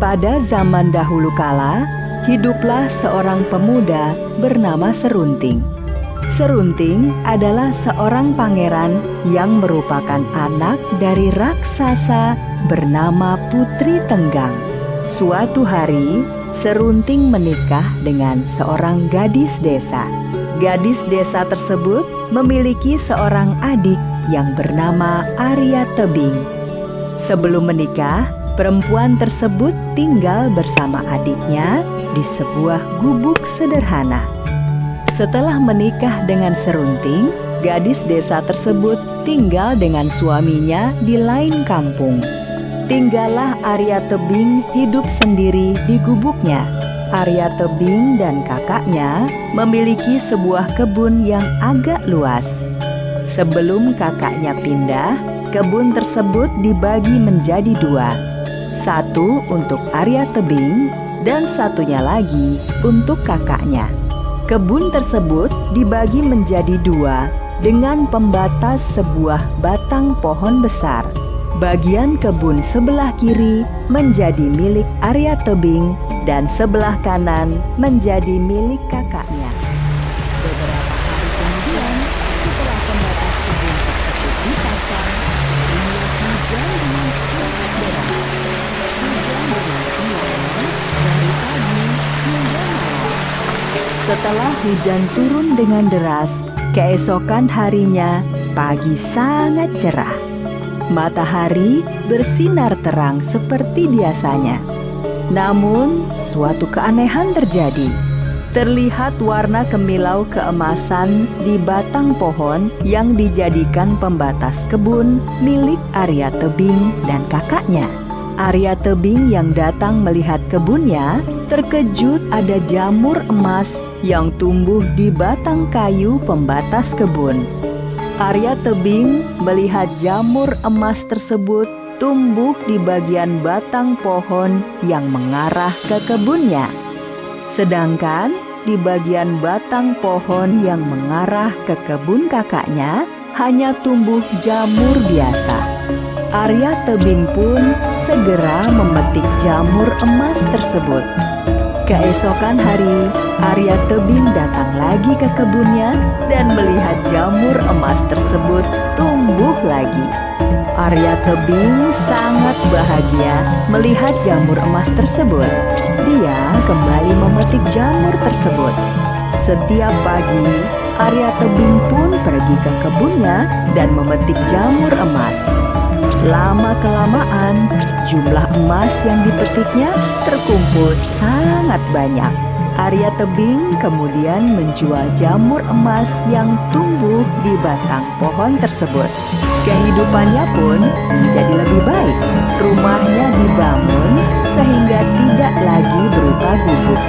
Pada zaman dahulu kala, hiduplah seorang pemuda bernama Serunting. Serunting adalah seorang pangeran yang merupakan anak dari raksasa bernama Putri Tenggang. Suatu hari, Serunting menikah dengan seorang gadis desa. Gadis desa tersebut memiliki seorang adik yang bernama Arya Tebing. Sebelum menikah, perempuan tersebut tinggal bersama adiknya di sebuah gubuk sederhana. Setelah menikah dengan Serunting, gadis desa tersebut tinggal dengan suaminya di lain kampung. Tinggallah Arya Tebing hidup sendiri di gubuknya. Arya Tebing dan kakaknya memiliki sebuah kebun yang agak luas. Sebelum kakaknya pindah, kebun tersebut dibagi menjadi dua. Satu untuk Arya Tebing dan satunya lagi untuk kakaknya. Kebun tersebut dibagi menjadi dua dengan pembatas sebuah batang pohon besar. Bagian kebun sebelah kiri menjadi milik Arya Tebing dan sebelah kanan menjadi milik kakaknya. Beberapa hari kemudian, setelah pembatas kebun tersebut dipasang, turunlah hujan dengan sangat deras. Hujan dengan dari pagi hingga malam. Setelah hujan turun dengan deras, keesokan harinya pagi sangat cerah. Matahari bersinar terang seperti biasanya. Namun, suatu keanehan terjadi. Terlihat warna kemilau keemasan di batang pohon yang dijadikan pembatas kebun milik Arya Tebing dan kakaknya. Arya Tebing yang datang melihat kebunnya terkejut ada jamur emas yang tumbuh di batang kayu pembatas kebun. Arya Tebing melihat jamur emas tersebut tumbuh di bagian batang pohon yang mengarah ke kebunnya. Sedangkan di bagian batang pohon yang mengarah ke kebun kakaknya hanya tumbuh jamur biasa. Arya Tebing pun segera memetik jamur emas tersebut. Keesokan hari, Arya Tebing datang lagi ke kebunnya dan melihat jamur emas tersebut tumbuh lagi. Arya Tebing sangat bahagia melihat jamur emas tersebut. Dia kembali memetik jamur tersebut. Setiap pagi, Arya Tebing pun pergi ke kebunnya dan memetik jamur emas. Lama-kelamaan, jumlah emas yang dipetiknya terkumpul sangat banyak. Arya Tebing kemudian menjual jamur emas yang tumbuh di batang pohon tersebut. Kehidupannya pun menjadi lebih baik. Rumahnya dibangun sehingga tidak lagi berupa gubuk.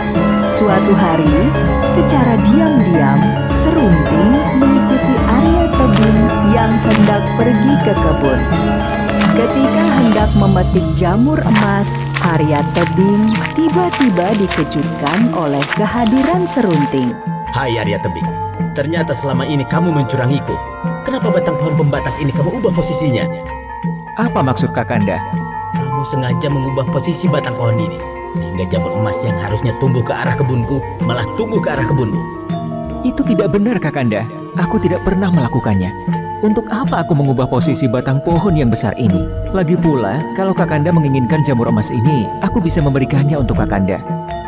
Suatu hari, secara diam-diam, Serunting mengikuti Arya Tebing yang hendak pergi ke kebun. Ketika hendak memetik jamur emas, Arya Tebing tiba-tiba dikejutkan oleh kehadiran Serunting. Hai Arya Tebing, ternyata selama ini kamu mencurangiku. Kenapa batang pohon pembatas ini kamu ubah posisinya? Apa maksud Kakanda? Kamu sengaja mengubah posisi batang pohon ini, sehingga jamur emas yang harusnya tumbuh ke arah kebunku, malah tumbuh ke arah kebunmu. Itu tidak benar Kakanda. Aku tidak pernah melakukannya. Untuk apa aku mengubah posisi batang pohon yang besar ini? Lagi pula, kalau Kakanda menginginkan jamur emas ini, aku bisa memberikannya untuk Kakanda.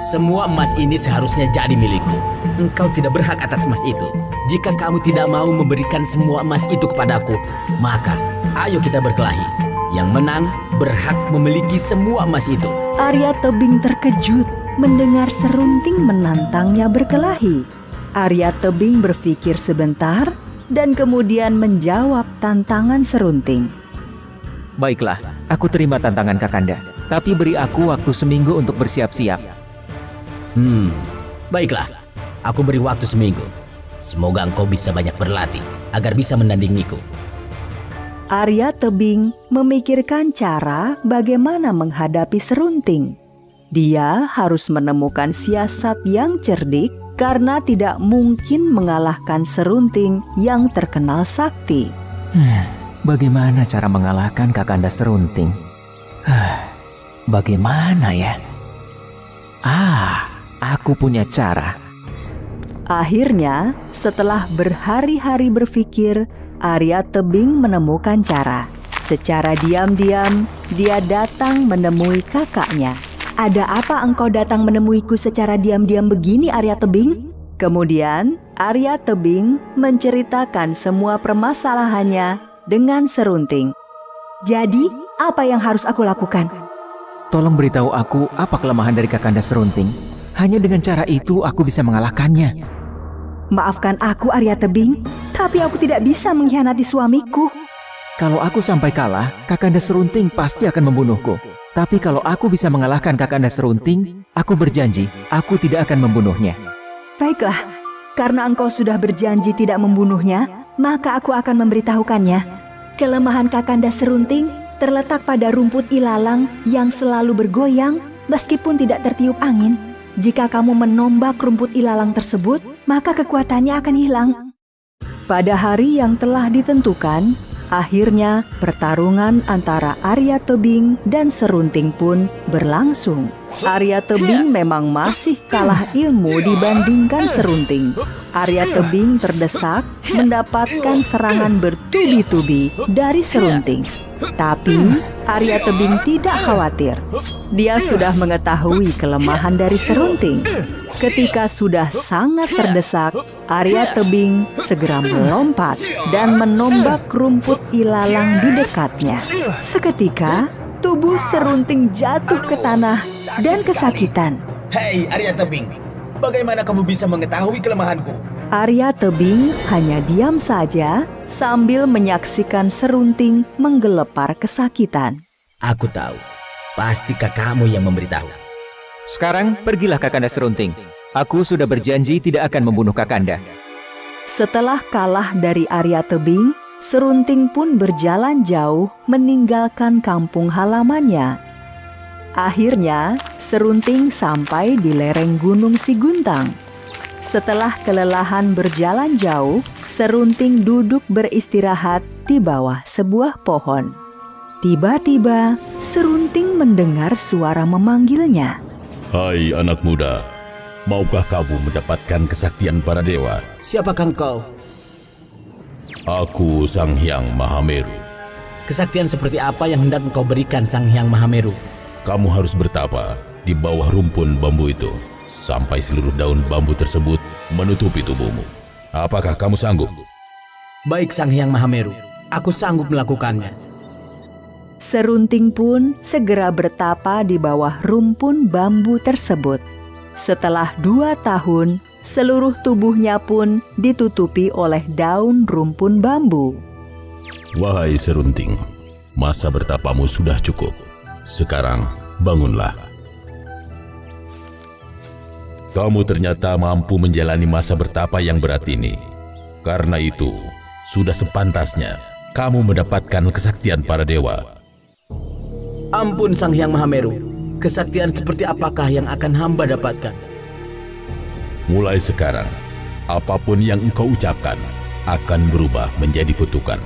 Semua emas ini seharusnya jadi milikku. Engkau tidak berhak atas emas itu. Jika kamu tidak mau memberikan semua emas itu kepadaku, maka ayo kita berkelahi. Yang menang berhak memiliki semua emas itu. Arya Tebing terkejut mendengar Serunting menantangnya berkelahi. Arya Tebing berpikir sebentar dan kemudian menjawab tantangan Serunting. Baiklah, aku terima tantangan Kakanda. Tapi beri aku waktu seminggu untuk bersiap-siap. Baiklah. Aku beri waktu seminggu. Semoga engkau bisa banyak berlatih agar bisa menandingiku. Arya Tebing memikirkan cara bagaimana menghadapi Serunting. Dia harus menemukan siasat yang cerdik karena tidak mungkin mengalahkan Serunting yang terkenal sakti. Bagaimana cara mengalahkan Kakanda Serunting? Bagaimana ya? Aku punya cara. Akhirnya, setelah berhari-hari berpikir, Arya Tebing menemukan cara. Secara diam-diam, dia datang menemui kakaknya. "Ada apa engkau datang menemuiku secara diam-diam begini, Arya Tebing?" Kemudian, Arya Tebing menceritakan semua permasalahannya dengan Serunting. "Jadi, apa yang harus aku lakukan?" Tolong beritahu aku apa kelemahan dari Kakanda Serunting. Hanya dengan cara itu aku bisa mengalahkannya. "Maafkan aku, Arya Tebing, tapi aku tidak bisa mengkhianati suamiku." Kalau aku sampai kalah, Kakanda Serunting pasti akan membunuhku. Tapi kalau aku bisa mengalahkan Kakanda Serunting, aku berjanji aku tidak akan membunuhnya. "Baiklah, karena engkau sudah berjanji tidak membunuhnya, maka aku akan memberitahukannya. Kelemahan Kakanda Serunting terletak pada rumput ilalang yang selalu bergoyang meskipun tidak tertiup angin. Jika kamu menombak rumput ilalang tersebut, maka kekuatannya akan hilang." Pada hari yang telah ditentukan, akhirnya pertarungan antara Arya Tebing dan Serunting pun berlangsung. Arya Tebing memang masih kalah ilmu dibandingkan Serunting. Arya Tebing terdesak mendapatkan serangan bertubi-tubi dari Serunting. Tapi Arya Tebing tidak khawatir. Dia sudah mengetahui kelemahan dari Serunting. Ketika sudah sangat terdesak, Arya Tebing segera melompat dan menombak rumput ilalang di dekatnya. Seketika, tubuh Serunting jatuh ke tanah dan kesakitan. Hei Arya Tebing, bagaimana kamu bisa mengetahui kelemahanku? Arya Tebing hanya diam saja sambil menyaksikan Serunting menggelepar kesakitan. Aku tahu, pasti kakakmu yang memberitahu. Sekarang pergilah Kakanda Serunting. Aku sudah berjanji tidak akan membunuh Kakanda. Setelah kalah dari Arya Tebing, Serunting pun berjalan jauh meninggalkan kampung halamannya. Akhirnya, Serunting sampai di lereng Gunung Siguntang. Setelah kelelahan berjalan jauh, Serunting duduk beristirahat di bawah sebuah pohon. Tiba-tiba, Serunting mendengar suara memanggilnya. "Hai anak muda, maukah kamu mendapatkan kesaktian para dewa? Siapakah engkau? Aku Sang Hyang Mahameru. Kesaktian seperti apa yang hendak engkau berikan Sang Hyang Mahameru? Kamu harus bertapa di bawah rumpun bambu itu sampai seluruh daun bambu tersebut menutupi tubuhmu. Apakah kamu sanggup?" Baik Sang Hyang Mahameru, aku sanggup melakukannya. Serunting pun segera bertapa di bawah rumpun bambu tersebut. Setelah 2 tahun, seluruh tubuhnya pun ditutupi oleh daun rumpun bambu. Wahai Serunting, masa bertapamu sudah cukup. Sekarang bangunlah. Kamu ternyata mampu menjalani masa bertapa yang berat ini. Karena itu, sudah sepantasnya kamu mendapatkan kesaktian para dewa. Ampun Sang Hyang Mahameru, kesaktian seperti apakah yang akan hamba dapatkan? Mulai sekarang, apapun yang engkau ucapkan akan berubah menjadi kutukan.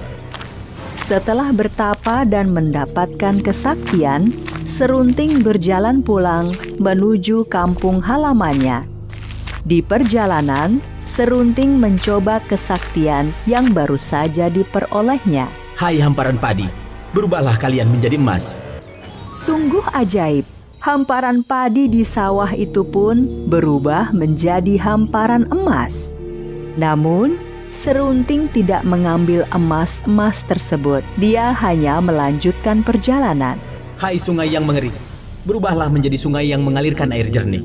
Setelah bertapa dan mendapatkan kesaktian, Serunting berjalan pulang menuju kampung halamannya. Di perjalanan, Serunting mencoba kesaktian yang baru saja diperolehnya. Hai hamparan padi, berubahlah kalian menjadi emas. Sungguh ajaib, hamparan padi di sawah itu pun berubah menjadi hamparan emas. Namun, Serunting tidak mengambil emas-emas tersebut. Dia hanya melanjutkan perjalanan. Hai sungai yang mengering, berubahlah menjadi sungai yang mengalirkan air jernih.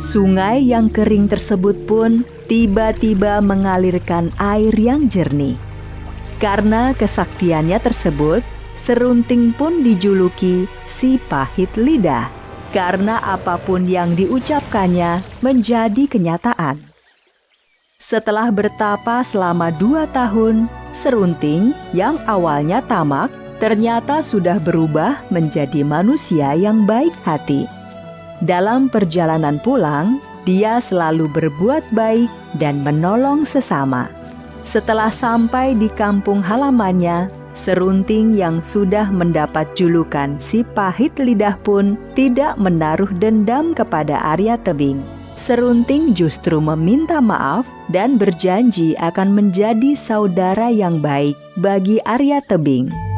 Sungai yang kering tersebut pun tiba-tiba mengalirkan air yang jernih. Karena kesaktiannya tersebut, Serunting pun dijuluki si pahit lidah, karena apapun yang diucapkannya menjadi kenyataan. Setelah bertapa selama 2 tahun, Serunting yang awalnya tamak ternyata sudah berubah menjadi manusia yang baik hati. Dalam perjalanan pulang, dia selalu berbuat baik dan menolong sesama. Setelah sampai di kampung halamannya, Serunting yang sudah mendapat julukan si pahit lidah pun tidak menaruh dendam kepada Arya Tebing. Serunting justru meminta maaf dan berjanji akan menjadi saudara yang baik bagi Arya Tebing.